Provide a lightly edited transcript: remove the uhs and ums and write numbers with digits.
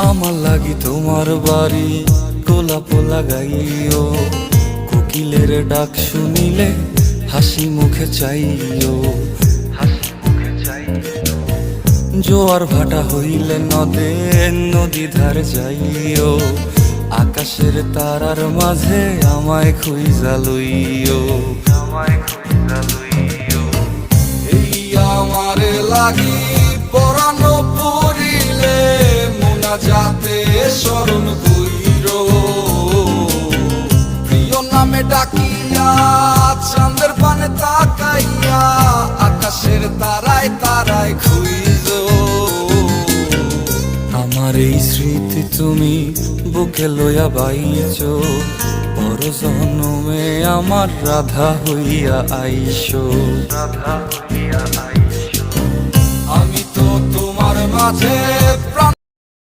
আমার লাগি তোমার বাড়ি গোলাপ লাগাইও, কোকিলের ডাক শুনিলে হাসি মুখে চাইও, জোয়ার ভাটা হইলে নদে নদী ধার যাইও, আকাশের তারার মাঝে আমায় খুঁজা লইও, এই আমারে লাগি পরানো পড়িলে মোনাজাতে স্মরণ কইরো, প্রিয় নামে ডাকিয়া চাঁদের পানে তাকাইয়া আকাশের তারায় তারায় খুঁজো। আমার এই স্মৃতি তুমি বুকে লইয়া বাইছো, পর জন্মে আমার রাধা হইয়া আইসো, আমি তো তোমার মাঝে প্রাণ